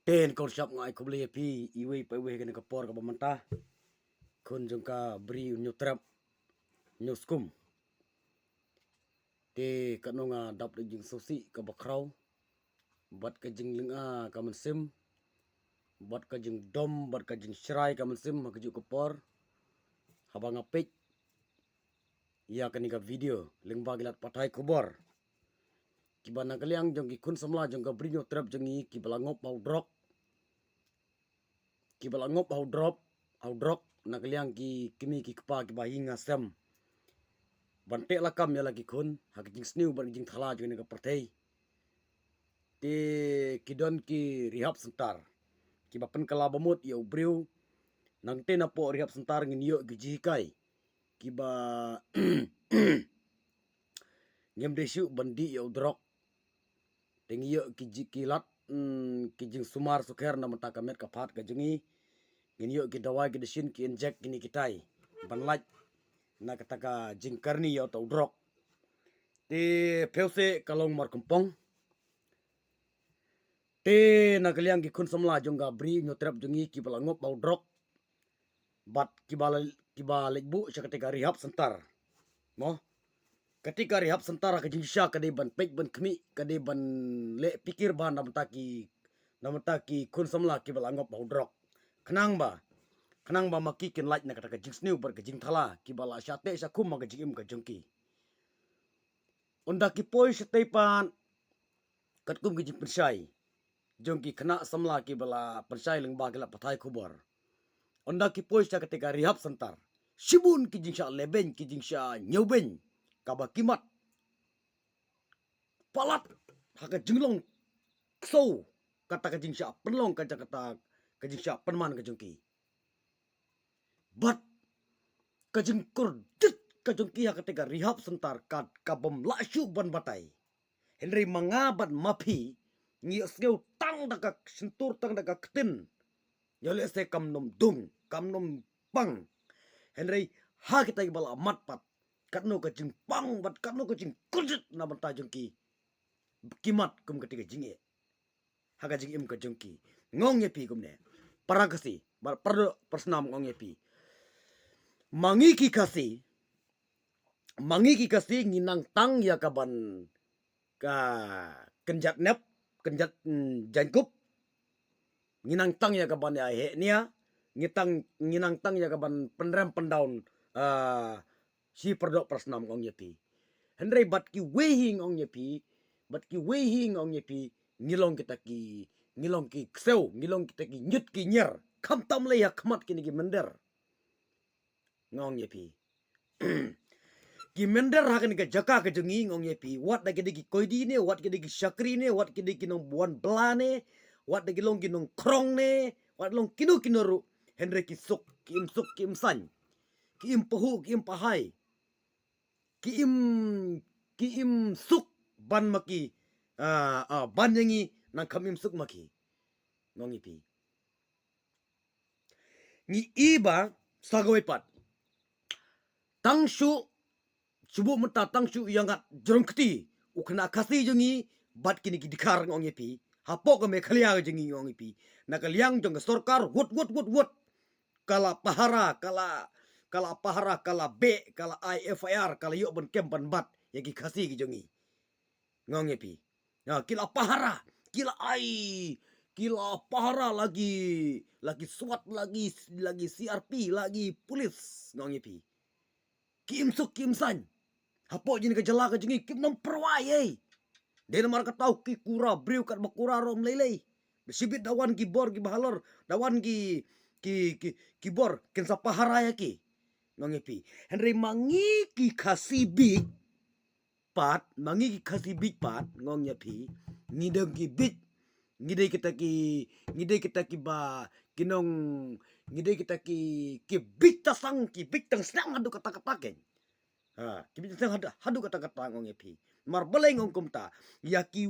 Ten kau siap ngai kau beli pi iwe pa iwe kena kapor ka pamantah kun jengka beri nyutrap nyuskum te kanonga dap de jing sosi ka bakrau bat ka jing linga ka mensim bat ka jing dom bat ka jing shrai ka mensim ha kaju kapor habang apik ia kanika video lingba gilat patai kubor kibana kaliang jong ki kun samla jong ka beri nyutrap jengi ki balangop mau drok ki balangop au drop na kaliang ki kimi ki kpa ki bahinga sem bante lakam ya lagi kun hak jing sniu ban jing thala jing ka pertei te kidon ki rehab sentar ki bapen kala bamut ya ubriu nang te na po rehab sentar ngin yo ki jikai ki ba ngem desu bandi ya udrok teng yo ki jikilat ki jing sumar suker na mata kamet ka phat ka jingi ngin yo ki dawai ki desin ki inject kini kitai ban laj na kataka jing karni yo ta udrok te peuse kalong mar kempong te na kaliang ki kun samla jongga bri nyotrap jongi ki balangop bau drok bat ki balik bu ketika rehab sentar mo ketika rehab sentar ke jingsha kade ban pek ban kemi kade ban le pikir ban namtaki kun samla ki balangop bau drok kenang ba maki kin laj na kata jing sniu bar ke jing thala ki bala syate sakum ma ke jingim ke jongki unda ki poi setepan katkum ke jing persai jongki kena samla ki bala persai lengba kila patai kubor onda ki poisa ketika rehab sentar sibun ki jingsha leben ki jingsha nyauben kaba kimat palat haka jinglong so kata ka jingsha penlong kata ka jingsha penman ka jongki bat ka jingkur dit ka jongki ha ketika rehab sentar kabam lasu ban batai Henry mangabat mapi ngi skeu tang daga sentur tang daga ketin yole se kam nom dung kam nom pang Henry ha kita bala mat pat katno ka jing pang bat katno ka jing kudit na banta jengki kimat kum ketika jinge ha ka jing im ka jengki ngong ye pi kumne paragasi bar perdo persnam ngong ye pi mangi ki kasi nginang tang ya kaban ka kenjat nep kenjat jangkup nginang tang ya kaban ya he nia nginang tang ya kaban penrem pendaun si perdok persnam ong yepi Henry bat ki wehing ong yepi ngilong kita ki kseu ngilong kita ki nyut ki nyer kam tam le ya khamat kini ki mender ngong yepi ki mender hakan ke jaka ke jengi ngong yepi wat da ki koidi ne wat ki syakri ne wat ki nong buan blane wat da ki long ki nong krong ne wat long kinu ru Henry ki suk ki im san ki im pahu ki im pahai ki im suk ban maki ban yangi nang kamim suk maki ngong yepi ni iba sagawe pat tangshu subu mata tangshu yangat jerongkti ukna kasi jengi bat kini ki dikar ngong yepi hapo ka me khalia jengi ngong yepi na kaliang jong sorkar wot kala pahara kala be kala IFIR kala yo ban kem ban bat yagi kasi ki jongi ngong yepi na kila pahara kila pahara lagi SWAT lagi CRP lagi polis ngong yepi kim suk kim san hapo jini ka jala ka jengi kim nom perwai den mar ka tau ki kura briu kat bakura rom lelei besibit dawan ki bor ki bahalor dawan ki bor ken sa pahara ya ki ngong yepi Henry mangi ki kasibik pat ngong yepi ngideng ki bit ngidei kita ki ba kinong ngidei kita ki bit tasang ki bit tang snang adu kata ken kibit tang hadu kata ngong yepi mar beleng ngong kumta ya ki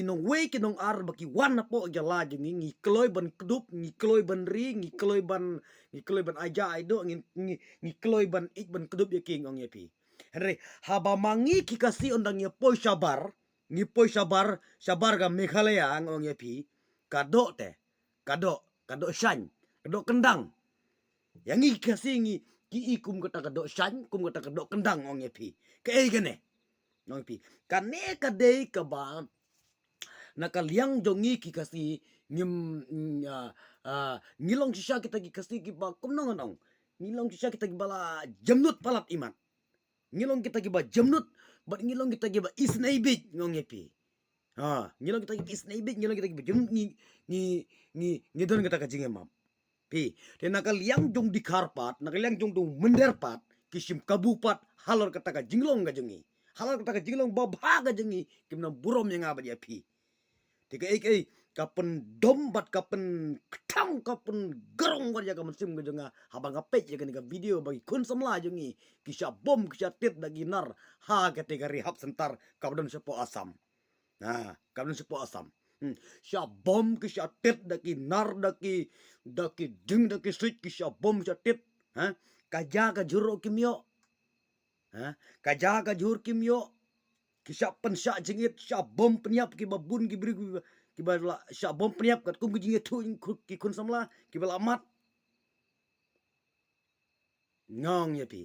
nong wei kinong ar baki wan po jala jengi ngi kloy ban kedup ngi kloy ban ri ngi kloy ban aja aido ngi kloy ban ik ban kedup ya ki ngong yepi Henry haba mangi ki kasi ondang ya poi sabar ngipoi sabar ga Meghalaya ngong ye pi kado te kado shan kado kendang yang i kasi ngi ki ikum kata kado shan kum kata kado kendang ngong ye pi ke e gene ngong pi kane kadei ka ba nakaliang jongi ki kasi ngilong sisa kita ki kasi ki ba kum nong ngilong sisa kita ki bala jamnut palat iman ngilong kita ki ba jamnut bat ngilong kita ki ba isnaibit ngong ye pi ngilong kita ki isnaibit ngilong kita ki ba jamnut ngi don kita ka jingem pi te nakaliang jong di karpat nakaliang jong dong menderpat kisim kabupat halor kata ka jinglong ga jongi halor kata ka jinglong babha ga jongi kimna burom yang abad ya pi tiga kapen dombat kapen ketang kapen gerong ga jaga musim ga jonga habang apet jaga ni video bagi kun semla jongi kisah bom kisah tit dagi nar ha kategori hap sentar kabdon sepo asam kabdon sepo asam sya bom kisah tit daki nar daki ding daki switch kisah bom kisah tit kaja ka juro kimyo kaja ka jur kimyo kisah pensya jingit sya bom penyap ki babun ki beri ki bala sya bom penyap kat kum jingit tu ki kun samla ki bala amat ngong ya pi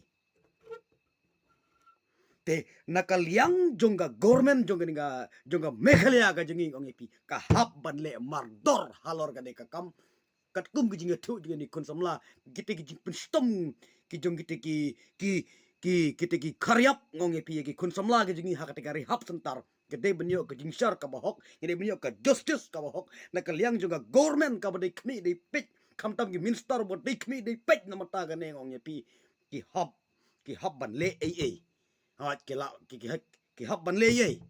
te nakaliang jongga government jongga Meghalaya ka jengi ngong ya pi ka hap ban le mardor halor ka de ka kam kat kum ki jingit tu jengi kun samla kite ki jing penstom ki jong kite kita ki karyap ngong ye pi ki kun samla ke jingi ha kategori hap sentar gede benyo ke jingshar ka bahok gede benyo ke justice ka bahok na kaliang juga government ka bade kmi de pek kam tam ki minister bo de kmi de pek na mata ga ne ngong ye pi ki hap ban le ha ki hap ban le ye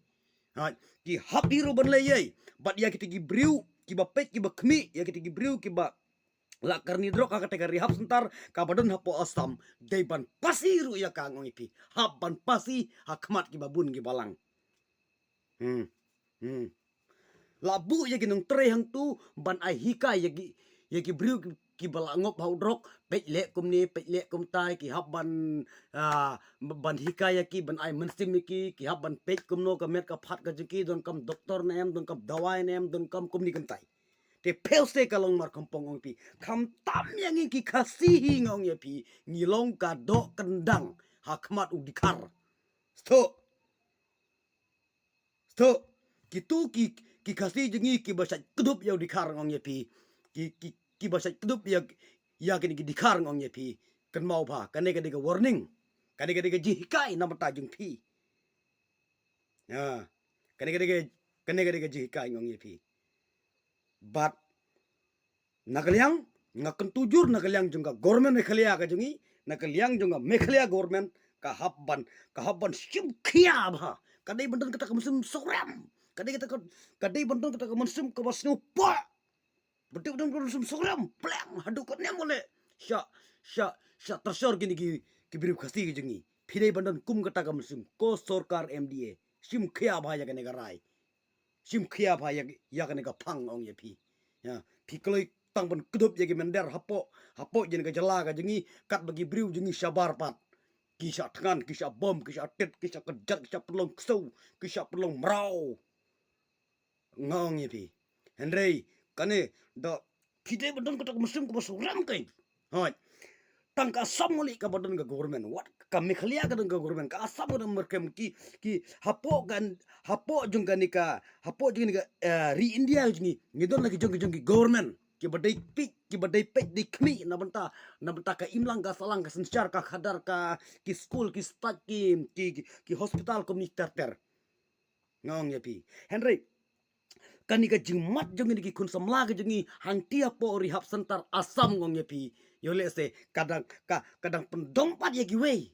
ha ki hap hiro ban le ye bat ya kita ki briu ki ba pek ki ba kmi ya kita ki briu ki ba la karni drok ka kategori hap sentar kabadon hapo asam deban pasiru ya ka ngong ipi haban pasi hakmat ki babun ki balang labu ya ginung tre hang tu ban ai hika ya ki briu ki balangop hau drok pet le kum tai ki hap ban hika ya ki ban ai mensim ki hap ban pet kum no ka met ka phat ka jiki don kam doktor nem don kam dawai nem don kam kum ni kan tai te pelse kalong mar kampong ong pi kam tam yang ki kasihi ngong ye pi ngilong ka do kendang hakmat udikar sto kitu ki kasi jengi ki basat kedup ya udikar ngong ye pi ki basat kedup ya kini ki dikar ngong ye pi kan mau ba kan ga warning kan ga jihikai nama tajung pi kan ga jihikai ngong ye pi but nakaliang ngakan tujur nakaliang jungga government Meghalaya ka jungi nakaliang jungga Meghalaya government kahabban sim khia ba kadai bandon kata kamusum soram kadai bandon kata kamusum ka basnu pa betul kamusum soram plang hadukannya mole sya tersor gini ki birib khasi jungi phirei bandon kum kata kamusum ko sarkar MDA sim khia ba ya kane garai sim khia ba ya kane ka phang ong ye pi ya pikloi tang ban kedup ya mender hapo jen ka jala ka jengi kat bagi briu jengi sabar pat kisah tangan kisah bom kisah tet kisah kejat kisah pelong ksau kisah pelong merau ngong ye pi Henry kane da kide badon kata musim ko basuram kai hoi tang ka asam muli ka badon ka government wat ka Meghalaya ka ka government ka asam badon merkem ki hapo jong ka ri India jengi ngidon lagi jong government ki badai pek di kmi na benta ka imlang ka salang ka sensyar ka khadar ka ki school ki start ki hospital komuniter ngong ya pi Henry kani ka jingmat jongi ki kun samla ka jongi hang tia po rihab sentar asam ngong ya pi yole se kadang pendompat ya ki wei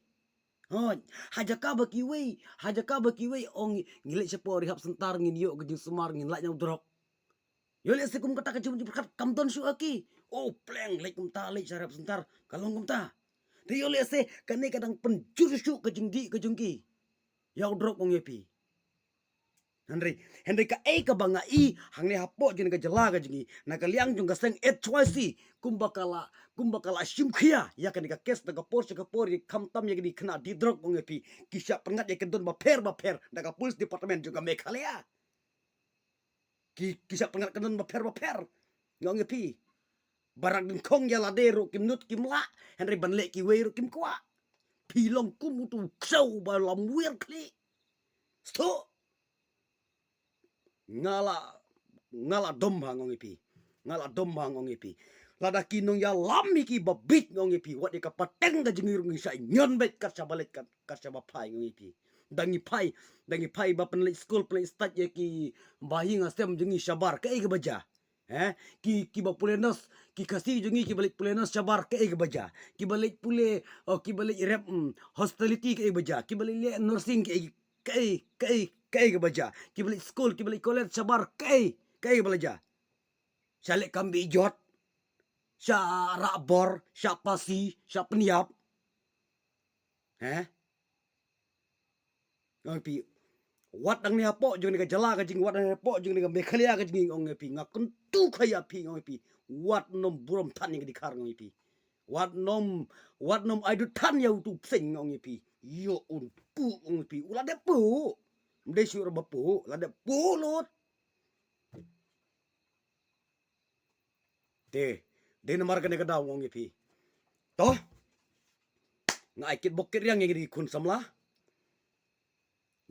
haja ka ba ki wei ong ngilek sepo rihab sentar ngin yo ke jing semar ngin lak nyau drok yole se kum kata ka jum berkat kamton su aki pleng lek kum ta lek sarap sentar kalong kum ta de yole se kane kadang penjur su ke jing di ke jungki yau drok ong ya pi Henry ka ka banga i hangne hapo jeng ka jala ka jingi na ka liang jung ka seng HYC kumbakala shimkhia ya kan ka kes na ka por kam tam ya ni kena didrok ngepi kisha pengat ya kedon ba per na ka pulis departemen juga Meghalaya kisha pengat kedon ba per ngepi barang din kong ya ladero kim nut kim la Henry banle ki weru kim kwa pilong kum tu ksau ba lam wir kli sto ngala dom ngong ipi lada kinong ya lami ki babit ngong ipi wat ka pateng ga jengir ngi sai nyon bet ka sabalet ka sabapai ngong ipi dangi pai ba penlek school penlek start ya ki bahi ngasem jengi sabar ke ga baja ki ba pulenos ki kasih jengi ki balik pulenos sabar ke ga baja ki balik rep hospitality ke baja ki balik nursing ke ga baja ki balik school ki balik college sabar ke belajar salek kambi jot sya rabor sya pasi sya peniap ngapi wat dang ni apo jeng ni ka jala ka jing wat dang ni apo jeng ni ka Meghalaya ka jing ong ngapi ngakun tu khaya pi ngapi wat nom buram tan ni di kar ngapi wat nom aidu tan ya tu sing ngapi yo un pu ngapi ula de pu mde syur bapu la de pu lut de namar ka ne ka daw ngapi toh ngaikit bokit yang di kun samla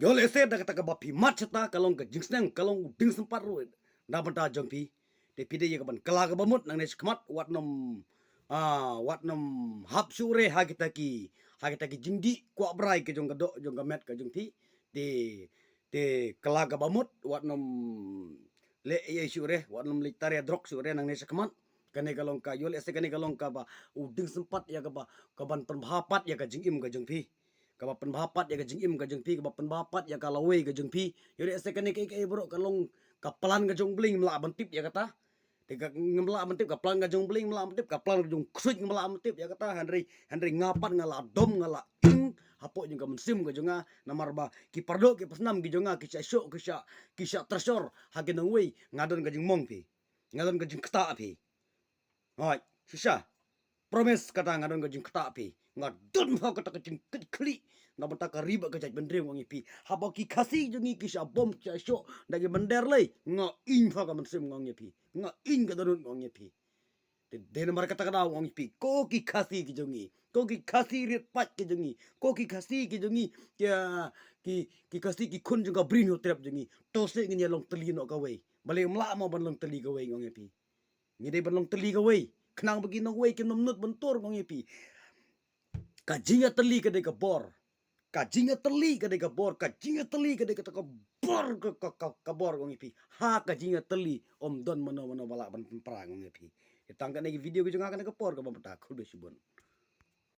yo lese da kata ka bapi mat chata kalong ka jingsnang kalong ding sempat ru na banta jongpi te pide ye ka ban kala ka bamut nang nes kmat wat nom hap sure ha kita ki jingdi kwa brai ke jong ka do jong ka met ka jongpi te kala ka bamut wat nom le ye sure wat nom litare drok sure nang nes kmat kane kalong ka yo lese kane kalong ka ba uding sempat ya ka ba ka ban penbapat ya ka jingim ka jongpi ka penbapat ya ka jingim ka jengpi ka penbapat ya ka lawe ka jengpi yori ase kane kai bro kalong kapelan ka jong bling mela bantip ya kata te ka ngemla bantip ka plan ka jong bling mela bantip ka plan ka jong ksuj mela bantip ya kata Henry ngapan ngala dom ngala ing hapo jeng ka mensim ka jonga namar ba ki pardo ki pasnam ki jonga ki syok ki sya tresor hagen nang we ngadon ka jeng mong pi ngadon ka jeng kta pi hoi sisa promise kata ngadon ka jeng kta pi ngadon ha kata ka jeng kli na bata ka riba ka jaj bendre wangi pi haba ki khasi jongi ki sya bom ki sya dagi bender lei nga in fa ka mensim ngongi pi nga in ka darun ngongi pi de namar kata ka daw ngongi pi ko ki khasi ki jongi ko ki khasi rit pat ki jongi ko ki khasi ki jongi ya ki khasi ki kun jonga brin ho trap jongi to se ngi long teli no ka we bale mla mo ban long teli ka we ngongi pi ngi de ban long teli ka we khnang bagi no we ki nomnut bentor ngongi pi kajinga teli ka de ka bor kajinga teli ka de ka bor kajinga teli ka de ka bor ka bor ngongi pi ha kajinga teli om don mano bala ban perang ngongi pi tangka ne video ko jonga ka por ka bamta khul be sibon